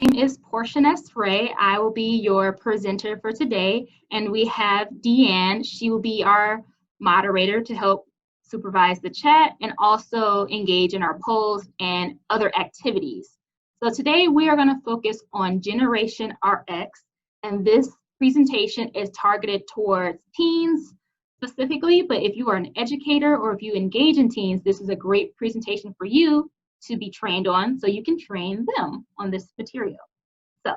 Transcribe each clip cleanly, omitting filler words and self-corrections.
name is Portia Ray. I will be your presenter for today, and we have Deanne. She will be our moderator to help supervise the chat and also engage in our polls and other activities. So today we are going to focus on Generation RX, and this presentation is targeted towards teens specifically, but if you are an educator or if you engage in teens, this is a great presentation for you to be trained on so you can train them on this material. So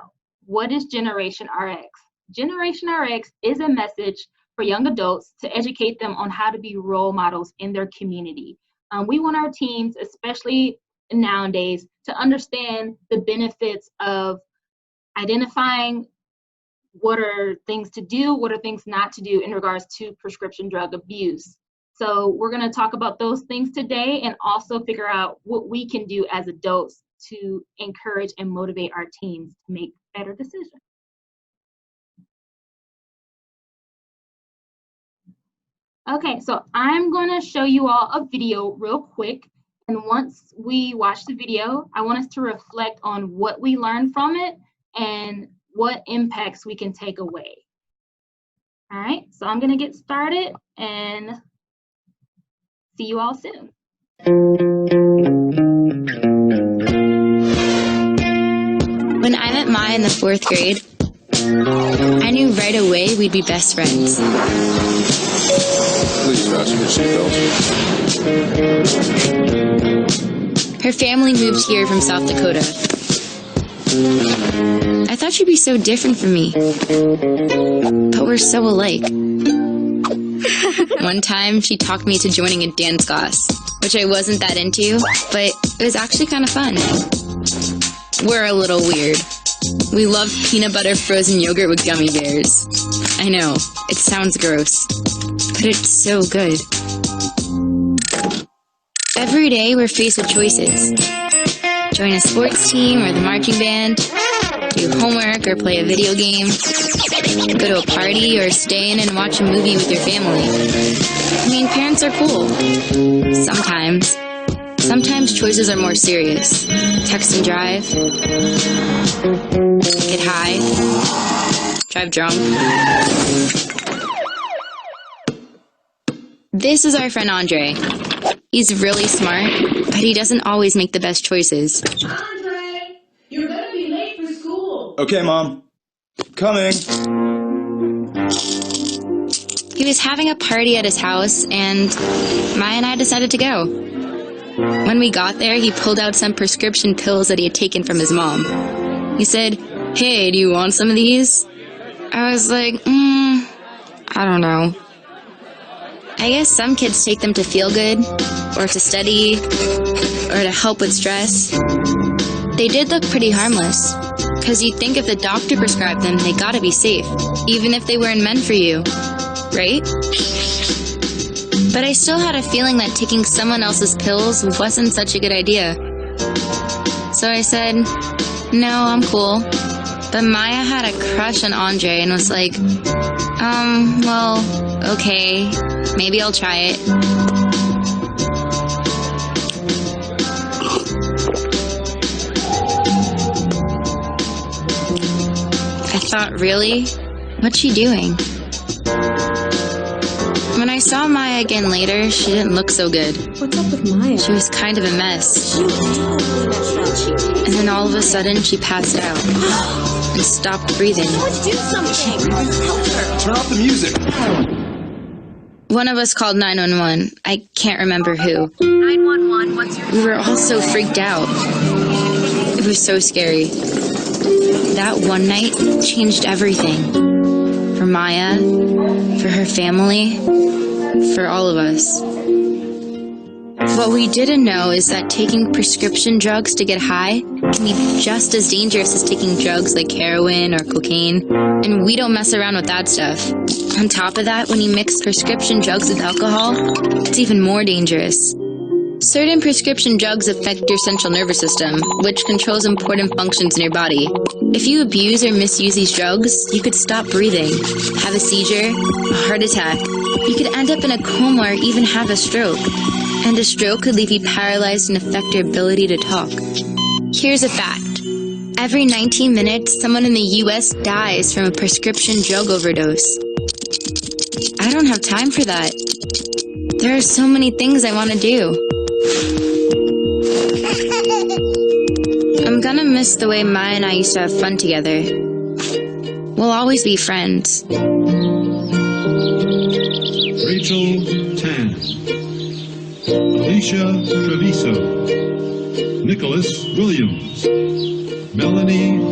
what is Generation RX? Generation RX is a message for young adults to educate them on how to be role models in their community. We want our teens, especially nowadays, to understand the benefits of identifying what are things to do, what are things not to do in regards to prescription drug abuse. So we're going to talk about those things today and also figure out what we can do as adults to encourage and motivate our teens to make better decisions. Okay, so I'm going to show you all a video real quick. And once we watch the video, I want us to reflect on what we learned from it and what impacts we can take away. All right, so I'm going to get started and see you all soon. When I met Maya in the 4th grade, I knew right away we'd be best friends. Please fasten your seatbelt. Her family moved here from South Dakota. I thought she'd be so different from me, but we're so alike. One time, she talked me into joining a dance class, which I wasn't that into, but it was actually kind of fun. We're a little weird. We love peanut butter frozen yogurt with gummy bears. I know, it sounds gross, but it's so good. Every day, we're faced with choices. Join a sports team or the marching band, do homework or play a video game, go to a party or stay in and watch a movie with your family. I mean, parents are cool. Sometimes. Sometimes choices are more serious. Text and drive. Get high. Drive drunk. This is our friend Andre. He's really smart, but he doesn't always make the best choices. Andre, you're gonna be late for school. Okay, Mom. Coming. He was having a party at his house, and Maya and I decided to go. When we got there, he pulled out some prescription pills that he had taken from his mom. He said, "Hey, do you want some of these?" I was like, I don't know. I guess some kids take them to feel good, or to study, or to help with stress. They did look pretty harmless, because you'd think if the doctor prescribed them, they gotta be safe, even if they weren't meant for you, right? But I still had a feeling that taking someone else's pills wasn't such a good idea. So I said, no, I'm cool. But Maya had a crush on Andre and was like, well, okay, maybe I'll try it. I thought, really? What's she doing? When I saw Maya again later, she didn't look so good. What's up with Maya? She was kind of a mess. And then all of a sudden, she passed out and stopped breathing. Let's do something! Help her! Turn off the music. One of us called 911. I can't remember who. 911, what's your... We were all so freaked out. It was so scary. That one night changed everything. For Maya, for her family, for all of us. What we didn't know is that taking prescription drugs to get high can be just as dangerous as taking drugs like heroin or cocaine, and we don't mess around with that stuff. On top of that, when you mix prescription drugs with alcohol, it's even more dangerous. Certain prescription drugs affect your central nervous system, which controls important functions in your body. If you abuse or misuse these drugs, you could stop breathing, have a seizure, a heart attack. You could end up in a coma or even have a stroke. And a stroke could leave you paralyzed and affect your ability to talk. Here's a fact. Every 19 minutes, someone in the US dies from a prescription drug overdose. I don't have time for that. There are so many things I want to do. I'm gonna miss the way Maya and I used to have fun together. We'll always be friends. Rachel Tan, Alicia Treviso, Nicholas Williams, Melanie Wu.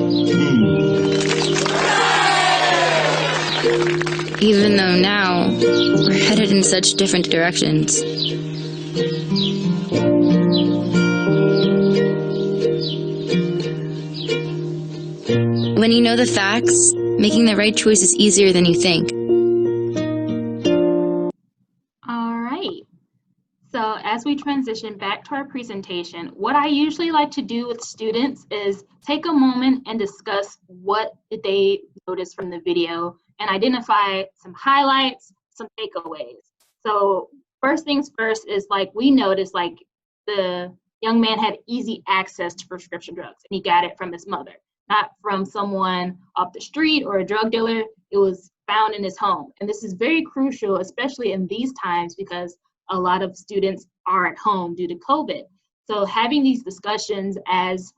Even though now, we're headed in such different directions. When you know the facts, making the right choice is easier than you think. All right. So as we transition back to our presentation, what I usually like to do with students is take a moment and discuss what did they notice from the video and identify some highlights, some takeaways. So first things first is like we noticed like the young man had easy access to prescription drugs and he got it from his mother, not from someone off the street or a drug dealer. It was found in his home. And this is very crucial, especially in these times because a lot of students are at home due to COVID. So having these discussions as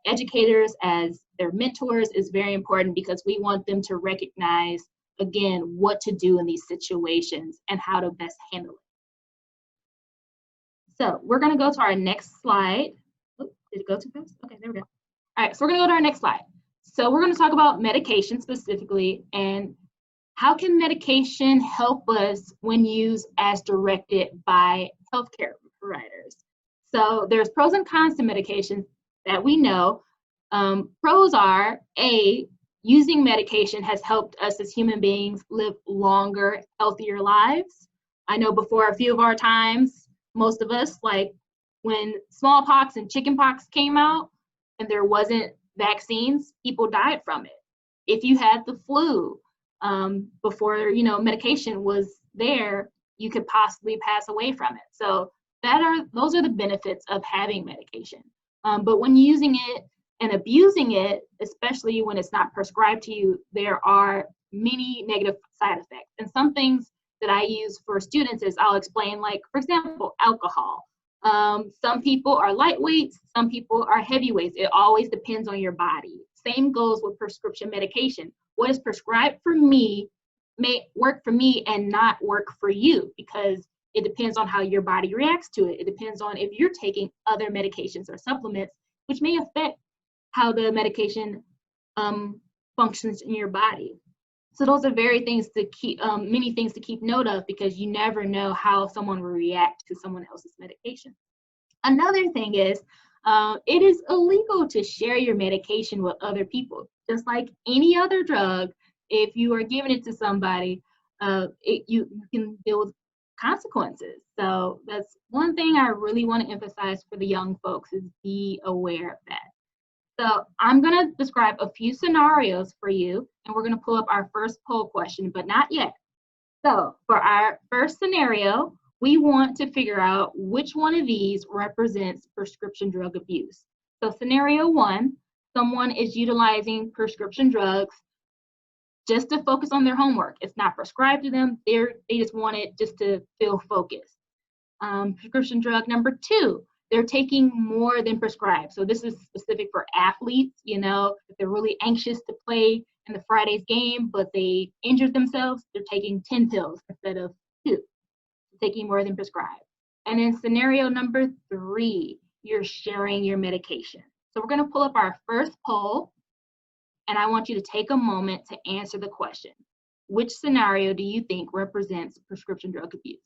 educators, as their mentors is very important because we want them to recognize, again, what to do in these situations and how to best handle it. So we're gonna go to our next slide. Oh, did it go too fast? Okay, there we go. All right, so we're gonna go to our next slide. So we're gonna talk about medication specifically and how can medication help us when used as directed by healthcare providers? So there's pros and cons to medication that we know. Pros are, A, using medication has helped us as human beings live longer, healthier lives. I know before a few of our times, most of us, like when smallpox and chickenpox came out and there wasn't vaccines, people died from it. If you had the flu, before medication was there, you could possibly pass away from it. So those are the benefits of having medication. But when using it and abusing it, especially when it's not prescribed to you, there are many negative side effects. And some things that I use for students is I'll explain, like, for example, alcohol. Some people are lightweights, some people are heavyweights. It always depends on your body. Same goes with prescription medication. What is prescribed for me may work for me and not work for you because it depends on how your body reacts to it. It depends on if you're taking other medications or supplements, which may affect how the medication functions in your body. So those are very things to keep, many things to keep note of because you never know how someone will react to someone else's medication. Another thing is, it is illegal to share your medication with other people. Just like any other drug, if you are giving it to somebody, you can deal with consequences. So that's one thing I really want to emphasize for the young folks is be aware of that. So I'm going to describe a few scenarios for you, and we're going to pull up our first poll question, but not yet. So for our first scenario, we want to figure out which one of these represents prescription drug abuse. So scenario one, someone is utilizing prescription drugs just to focus on their homework. It's not prescribed to them. They just want it just to feel focused. Prescription drug number two, they're taking more than prescribed. So this is specific for athletes, if they're really anxious to play in the Friday's game, but they injured themselves, they're taking 10 pills instead of 2, taking more than prescribed. And in scenario number 3, you're sharing your medication. So we're gonna pull up our first poll, and I want you to take a moment to answer the question. Which scenario do you think represents prescription drug abuse?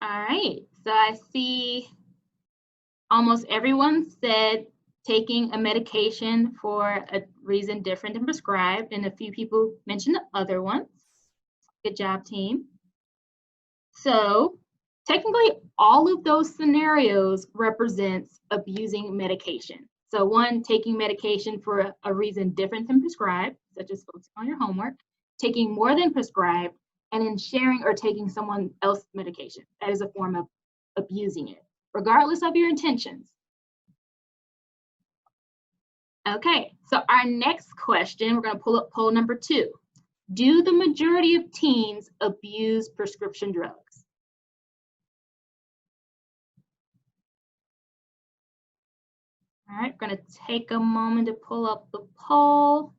All right, so I see almost everyone said taking a medication for a reason different than prescribed, and a few people mentioned the other ones. Good job, team. So technically, all of those scenarios represents abusing medication. So one, taking medication for a reason different than prescribed, such as focusing on your homework, taking more than prescribed, and then sharing or taking someone else's medication. That is a form of abusing it, regardless of your intentions. Okay, so our next question, we're going to pull up poll number 2. Do the majority of teens abuse prescription drugs? All right, we're going to take a moment to pull up the poll.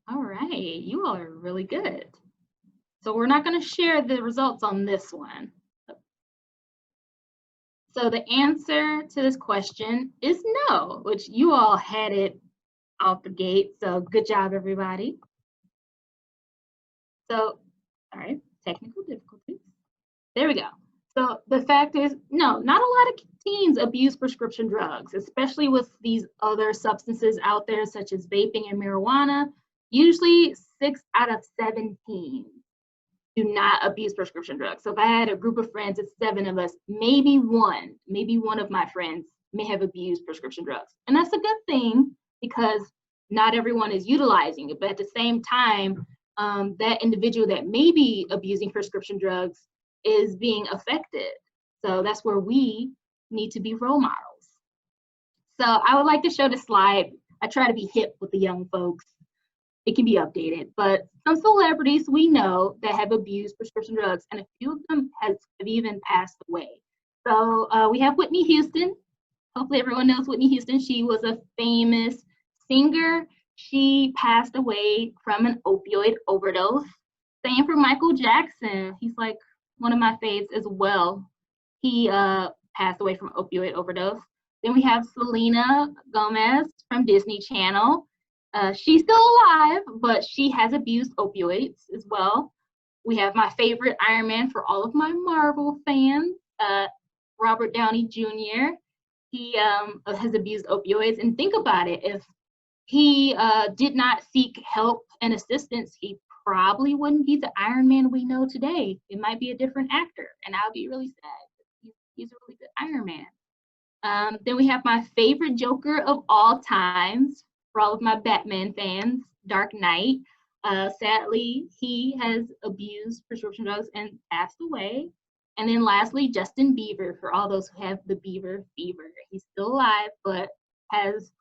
All right, you all are really good. So we're not going to share the results on this one. So the answer to this question is no, which you all had it out the gate. So good job, everybody. So, all right, technical difficulties. There we go. So the fact is, no, not a lot of teens abuse prescription drugs, especially with these other substances out there, such as vaping and marijuana. Usually 6 out of 7 teens do not abuse prescription drugs. So if I had a group of friends, it's 7 of us, maybe one of my friends may have abused prescription drugs. And that's a good thing because not everyone is utilizing it. But at the same time, that individual that may be abusing prescription drugs is being affected. So that's where we need to be role models. So I would like to show the slide. I try to be hip with the young folks. It can be updated, but some celebrities we know that have abused prescription drugs, and a few of them have even passed away. So we have Whitney Houston. Hopefully everyone knows Whitney Houston. She was a famous singer. She passed away from an opioid overdose. Same for Michael Jackson. He's like one of my faves as well. He passed away from opioid overdose. Then we have Selena Gomez from Disney Channel. She's still alive, but she has abused opioids as well. We have my favorite Iron Man for all of my Marvel fans, Robert Downey Jr. He has abused opioids. And think about it, if he did not seek help and assistance, he probably wouldn't be the Iron Man we know today. It might be a different actor, and I'll be really sad. He's a really good Iron Man. Then we have my favorite Joker of all times, for all of my Batman fans, Dark Knight. Sadly, he has abused prescription drugs and passed away. And then lastly, Justin Bieber, for all those who have the Bieber fever. He's still alive, but has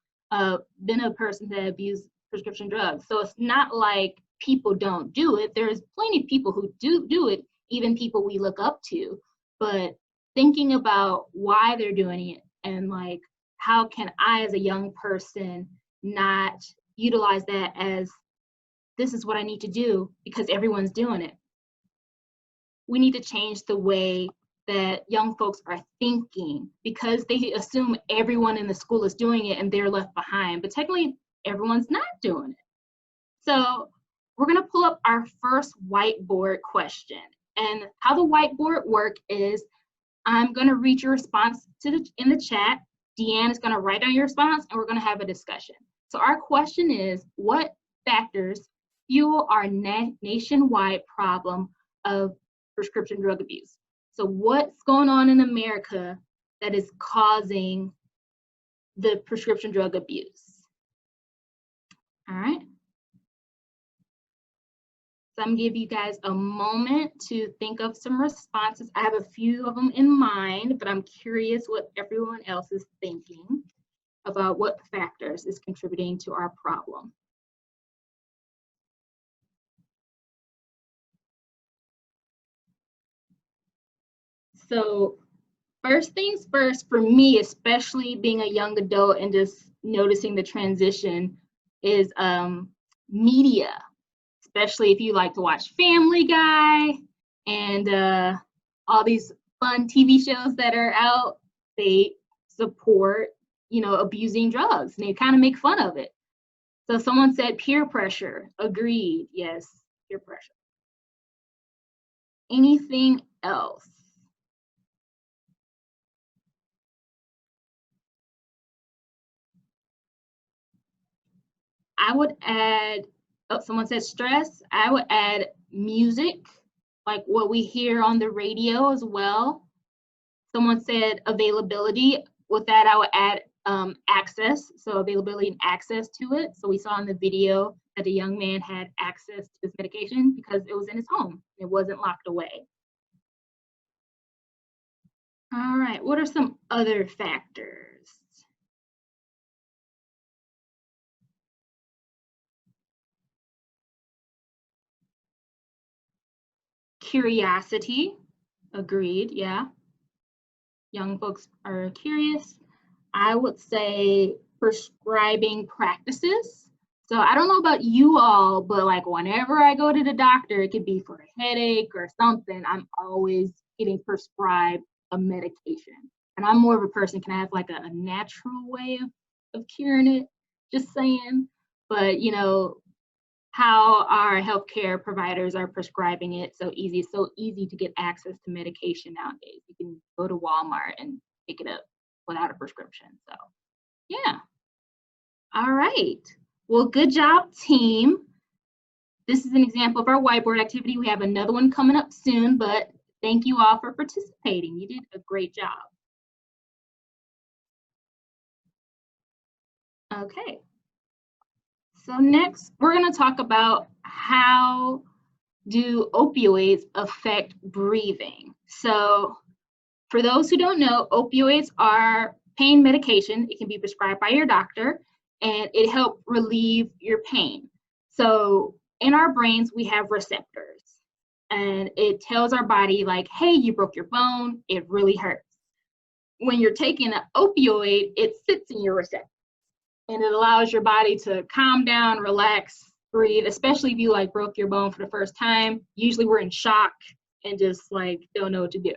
been a person that abused prescription drugs. So it's not like people don't do it. There's plenty of people who do it, even people we look up to. But thinking about why they're doing it and like, how can I as a young person not utilize that as this is what I need to do because everyone's doing it. We need to change the way that young folks are thinking because they assume everyone in the school is doing it and they're left behind, but technically everyone's not doing it. So we're going to pull up our first whiteboard question. And how the whiteboard work is I'm going to read your response in the chat. Deanne is going to write down your response and we're going to have a discussion. So our question is, what factors fuel our nationwide problem of prescription drug abuse? So what's going on in America that is causing the prescription drug abuse? All right. So I'm gonna give you guys a moment to think of some responses. I have a few of them in mind, but I'm curious what everyone else is thinking about what factors is contributing to our problem. So first things first, for me, especially being a young adult and just noticing the transition is media, especially if you like to watch Family Guy and all these fun TV shows that are out, they support, you know, abusing drugs and they kind of make fun of it. So someone said peer pressure. Agreed. Yes, peer pressure. Anything else? I would add, oh, someone said stress. I would add music. like what we hear on the radio as well. Someone said availability. With that, I would add access, so availability and access to it. So we saw in the video that the young man had access to his medication because it was in his home. It wasn't locked away. All right, what are some other factors? Curiosity, agreed, yeah. Young folks are curious. I would say prescribing practices. So I don't know about you all, but like whenever I go to the doctor, it could be for a headache or something, I'm always getting prescribed a medication. And I'm more of a person, can I have like a natural way of curing it? Just saying. But you know, how our healthcare providers are prescribing it so easy. It's so easy to get access to medication nowadays. You can go to Walmart and pick it up without a prescription. So yeah. All right. Well, good job, team. This is an example of our whiteboard activity. We have another one coming up soon, but thank you all for participating. You did a great job. Okay. So next, we're going to talk about how do opioids affect breathing. So for those who don't know, opioids are pain medication. It can be prescribed by your doctor, and it helps relieve your pain. So in our brains, we have receptors, and it tells our body like, hey, you broke your bone, it really hurts. When you're taking an opioid, it sits in your receptors, and it allows your body to calm down, relax, breathe, especially if you like broke your bone for the first time. Usually we're in shock and just like don't know what to do.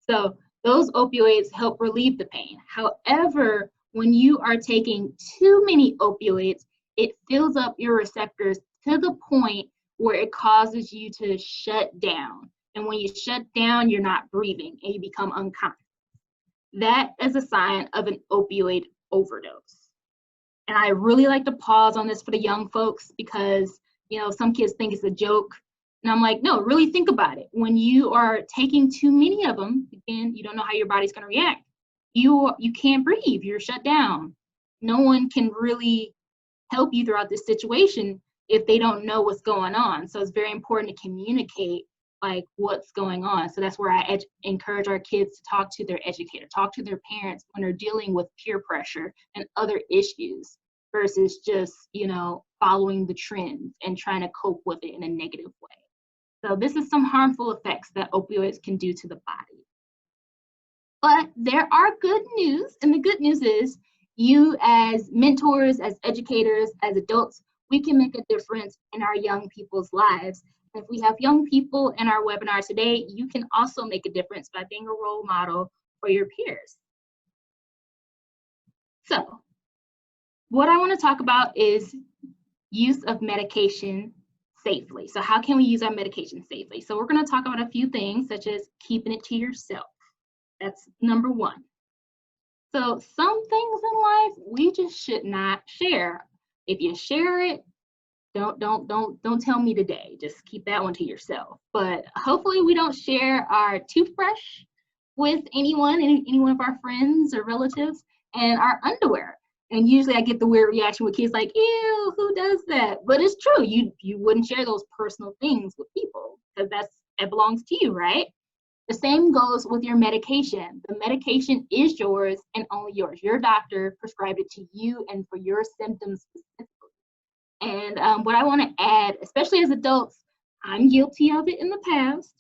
So those opioids help relieve the pain. However, when you are taking too many opioids, it fills up your receptors to the point where it causes you to shut down. And when you shut down, you're not breathing and you become unconscious. That is a sign of an opioid overdose. And I really like to pause on this for the young folks because, you know, some kids think it's a joke. And I'm like, no, really think about it. When you are taking too many of them, again, you don't know how your body's going to react. You can't breathe. You're shut down. No one can really help you throughout this situation if they don't know what's going on. So it's very important to communicate like what's going on. So that's where I encourage our kids to talk to their educator, talk to their parents when they're dealing with peer pressure and other issues versus just, you know, following the trends and trying to cope with it in a negative way. So this is some harmful effects that opioids can do to the body. But there are good news, and the good news is you as mentors, as educators, as adults, we can make a difference in our young people's lives. If we have young people in our webinar today, you can also make a difference by being a role model for your peers. So what I want to talk about is use of medication safely. So how can we use our medication safely? So we're going to talk about a few things such as keeping it to yourself. That's number one. So some things in life we just should not share. If you share it, don't tell me today. Just keep that one to yourself. But hopefully we don't share our toothbrush with anyone, any one of our friends or relatives, and our underwear. And usually I get the weird reaction with kids like, ew, who does that? But it's true. You wouldn't share those personal things with people because that belongs to you, right? The same goes with your medication. The medication is yours and only yours. Your doctor prescribed it to you and for your symptoms specifically. And what I want to add, especially as adults, I'm guilty of it in the past.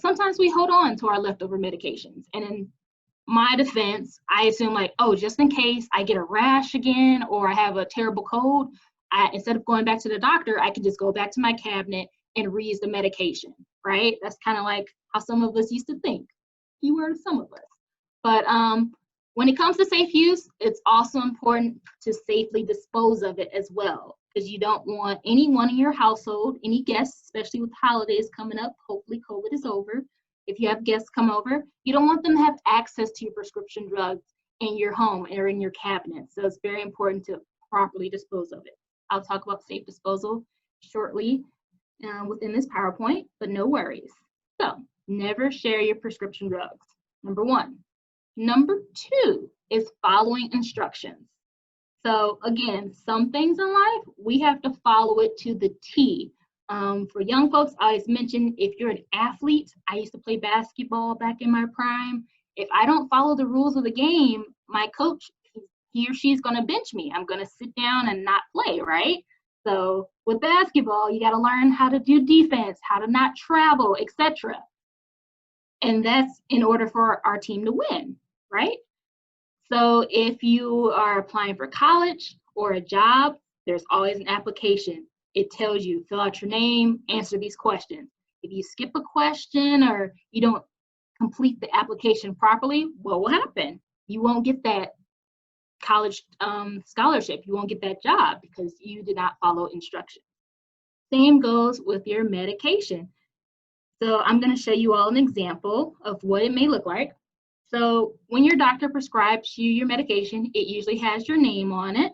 Sometimes we hold on to our leftover medications. And in my defense, I assume like, oh, just in case I get a rash again or I have a terrible cold, instead of going back to the doctor, I can just go back to my cabinet and reuse the medication, right? That's kind of like how some of us used to think. Keyword some of us. But when it comes to safe use, it's also important to safely dispose of it as well, because you don't want anyone in your household, any guests, especially with holidays coming up, hopefully COVID is over. If you have guests come over, you don't want them to have access to your prescription drugs in your home or in your cabinet. So it's very important to properly dispose of it. I'll talk about safe disposal shortly within this PowerPoint, but no worries. So never share your prescription drugs, number one. Number two is following instructions. So again, some things in life, we have to follow it to the T. For young folks, I always mention if you're an athlete, I used to play basketball back in my prime. If I don't follow the rules of the game, my coach, he or she's gonna bench me. I'm gonna sit down and not play, right? So with basketball, you gotta learn how to do defense, how to not travel, etc. And that's in order for our team to win, right? So if you are applying for college or a job, there's always an application. It tells you, fill out your name, answer these questions. If you skip a question or you don't complete the application properly, what will happen? You won't get that college scholarship. You won't get that job because you did not follow instructions. Same goes with your medication. So I'm going to show you all an example of what it may look like. So when your doctor prescribes you your medication, it usually has your name on it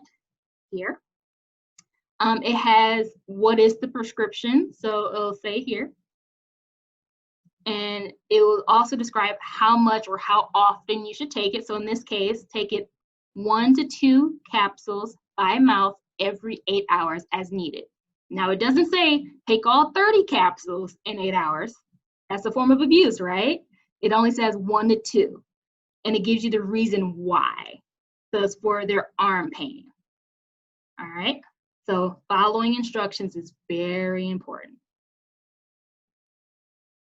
here. It has what is the prescription, so it'll say here. And it will also describe how much or how often you should take it. So in this case, take it 1 to 2 capsules by mouth every 8 hours as needed. Now it doesn't say take all 30 capsules in 8 hours. That's a form of abuse, right? It only says 1 to 2. And it gives you the reason why. So it's for their arm pain. All right. So following instructions is very important.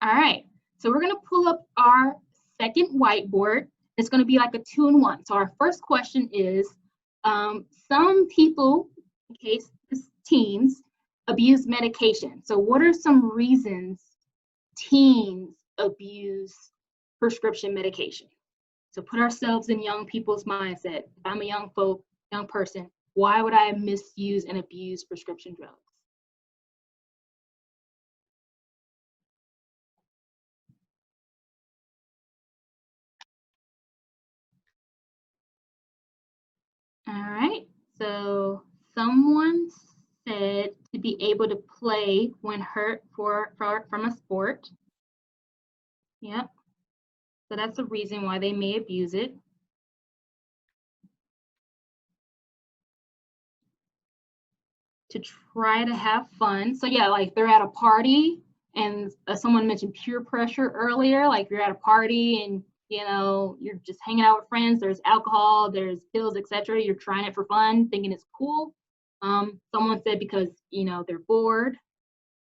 All right. So we're going to pull up our second whiteboard. It's going to be like a 2-in-1. So our first question is, some people, in case teens, abuse medication. So what are some reasons teens abuse prescription medication? So put ourselves in young people's mindset. If I'm a young person, why would I misuse and abuse prescription drugs? All right, so someone said to be able to play when hurt from a sport. Yep, so that's a reason why they may abuse it. To try to have fun. So yeah, like they're at a party and someone mentioned peer pressure earlier, like you're at a party and you know, you're just hanging out with friends, there's alcohol, there's pills, etc. You're trying it for fun, thinking it's cool. Someone said because, you know, they're bored.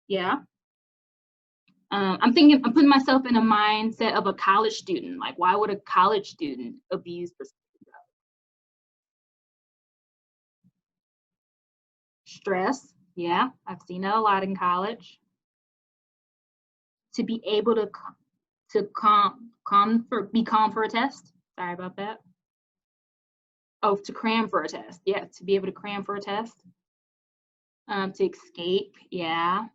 Yeah. I'm putting myself in a mindset of a college student. Like, why would a college student abuse prescription drugs? Stress. Yeah, I've seen that a lot in college. To be able to be calm for a test. Sorry about that. Oh, to cram for a test. Yeah, to be able to cram for a test. To escape. Yeah.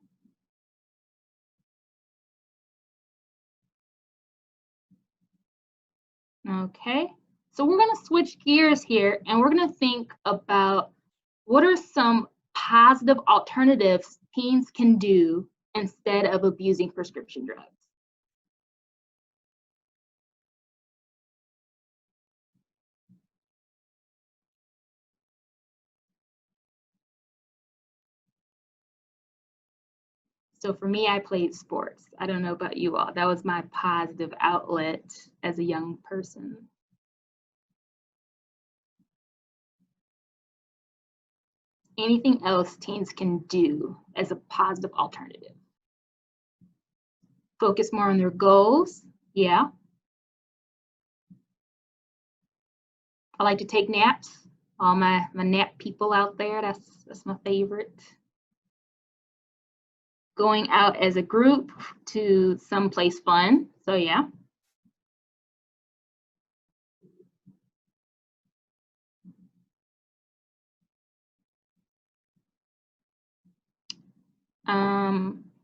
Okay, so we're going to switch gears here and we're going to think about what are some positive alternatives teens can do instead of abusing prescription drugs. So for me, I played sports. I don't know about you all. That was my positive outlet as a young person. Anything else teens can do as a positive alternative? Focus more on their goals. Yeah. I like to take naps. All my nap people out there, that's my favorite. Going out as a group to someplace fun. So yeah.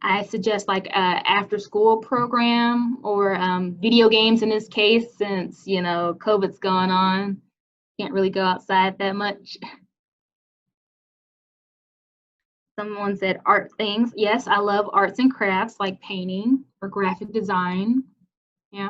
I suggest like after school program or video games in this case, since, you know, COVID's going on. Can't really go outside that much. Someone said art things. Yes, I love arts and crafts like painting, or graphic design. Yeah.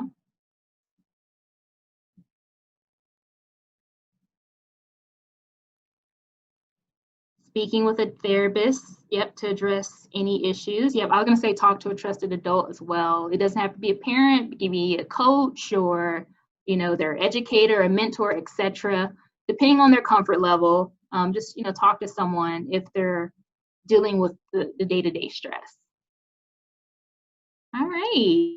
Speaking with a therapist, yep, to address any issues. Yep, I was gonna say talk to a trusted adult as well. It doesn't have to be a parent, it can be a coach or, you know, their educator, a mentor, etc. Depending on their comfort level, just, you know, talk to someone if they're dealing with the day-to-day stress. All right,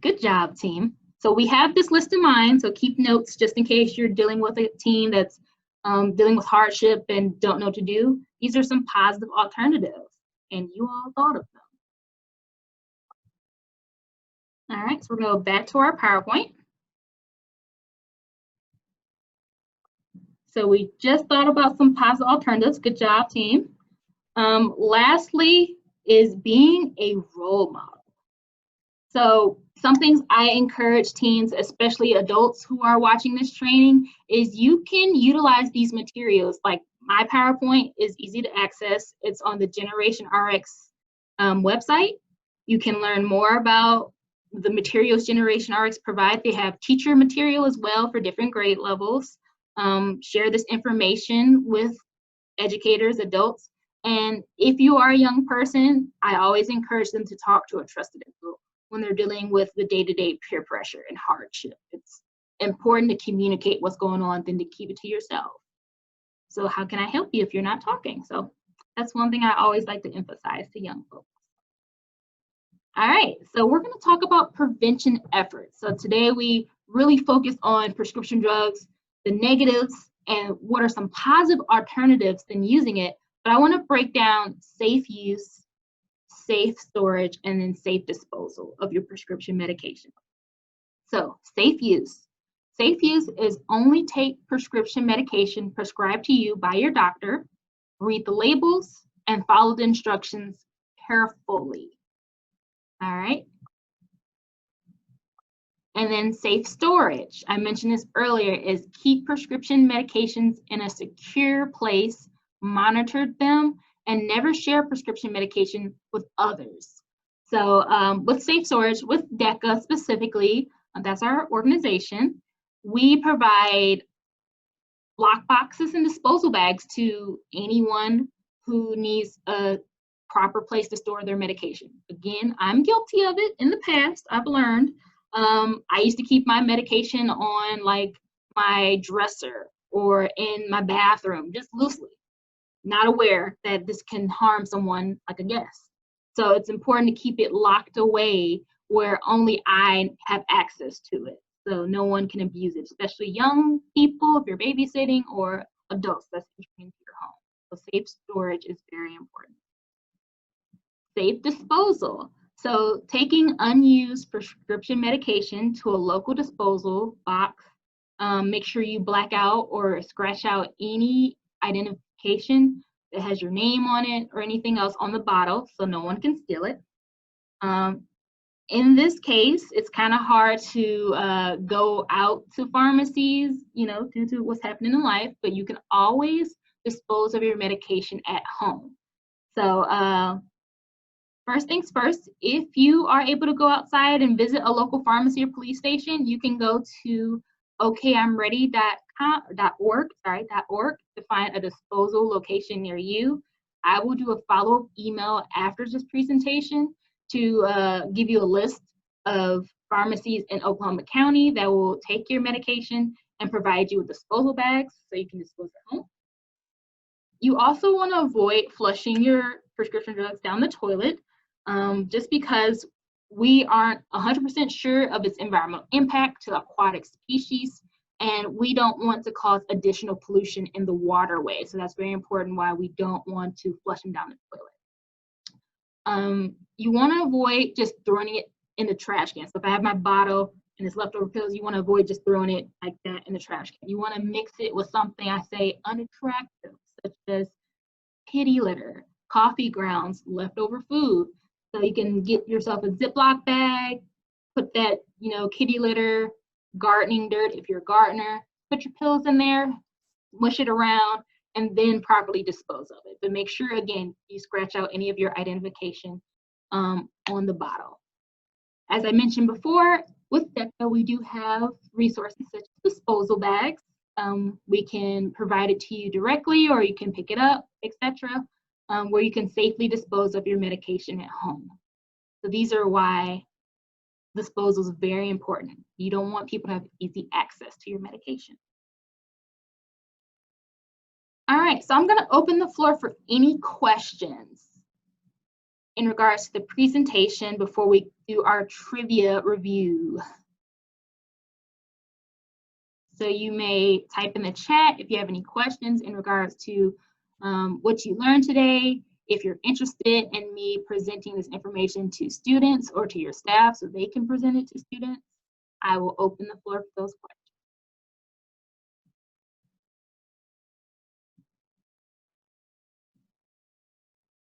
good job, team. So we have this list in mind, so keep notes just in case you're dealing with a team that's dealing with hardship and don't know what to do. These are some positive alternatives, and you all thought of them. All right, so we're gonna go back to our PowerPoint. So we just thought about some positive alternatives. Good job, team. Lastly is being a role model. So some things I encourage teens, especially adults who are watching this training, is you can utilize these materials. Like my PowerPoint is easy to access. It's on the Generation RX website. You can learn more about the materials Generation RX provide. They have teacher material as well for different grade levels. Share this information with educators, adults. And if you are a young person, I always encourage them to talk to a trusted adult when they're dealing with the day-to-day peer pressure and hardship. It's important to communicate what's going on than to keep it to yourself. So how can I help you if you're not talking? So that's one thing I always like to emphasize to young folks. All right, so we're gonna talk about prevention efforts. So today we really focus on prescription drugs, the negatives, and what are some positive alternatives than using it. But I wanna break down safe use, safe storage, and then safe disposal of your prescription medication. So safe use. Safe use is only take prescription medication prescribed to you by your doctor, read the labels, and follow the instructions carefully. All right. And then safe storage. I mentioned this earlier, is keep prescription medications in a secure place, monitor them, and never share prescription medication with others. So with safe storage, with DECA specifically, that's our organization, we provide lock boxes and disposal bags to anyone who needs a proper place to store their medication. Again, I'm guilty of it in the past, I've learned. I used to keep my medication on like my dresser or in my bathroom, just loosely, not aware that this can harm someone like a guest. So it's important to keep it locked away where only I have access to it. So no one can abuse it, especially young people if you're babysitting or adults that's entering into your home. So safe storage is very important. Safe disposal. So taking unused prescription medication to a local disposal box, make sure you black out or scratch out any identification that has your name on it or anything else on the bottle so no one can steal it. In this case, it's kind of hard to go out to pharmacies, you know, due to what's happening in life, but you can always dispose of your medication at home. So first things first, if you are able to go outside and visit a local pharmacy or police station, you can go to okimready.org to find a disposal location near you. I will do a follow-up email after this presentation to give you a list of pharmacies in Oklahoma County that will take your medication and provide you with disposal bags so you can dispose at home. You also want to avoid flushing your prescription drugs down the toilet, just because we aren't 100% sure of its environmental impact to aquatic species, and we don't want to cause additional pollution in the waterway. So that's very important why we don't want to flush them down the toilet. You want to avoid just throwing it in the trash can. So if I have my bottle and it's leftover pills, you want to avoid just throwing it like that in the trash can. You want to mix it with something, I say, unattractive, such as kitty litter, coffee grounds, leftover food. So you can get yourself a Ziploc bag, put that, you know, kitty litter, gardening dirt if you're a gardener, put your pills in there, mush it around, and then properly dispose of it. But make sure, again, you scratch out any of your identification on the bottle. As I mentioned before, with DECA, we do have resources such as disposal bags. We can provide it to you directly, or you can pick it up, etc., where you can safely dispose of your medication at home. So these are why disposal is very important. You don't want people to have easy access to your medication. All right, so I'm going to open the floor for any questions in regards to the presentation before we do our trivia review. So you may type in the chat if you have any questions in regards to what you learned today. If you're interested in me presenting this information to students or to your staff so they can present it to students, I will open the floor for those questions.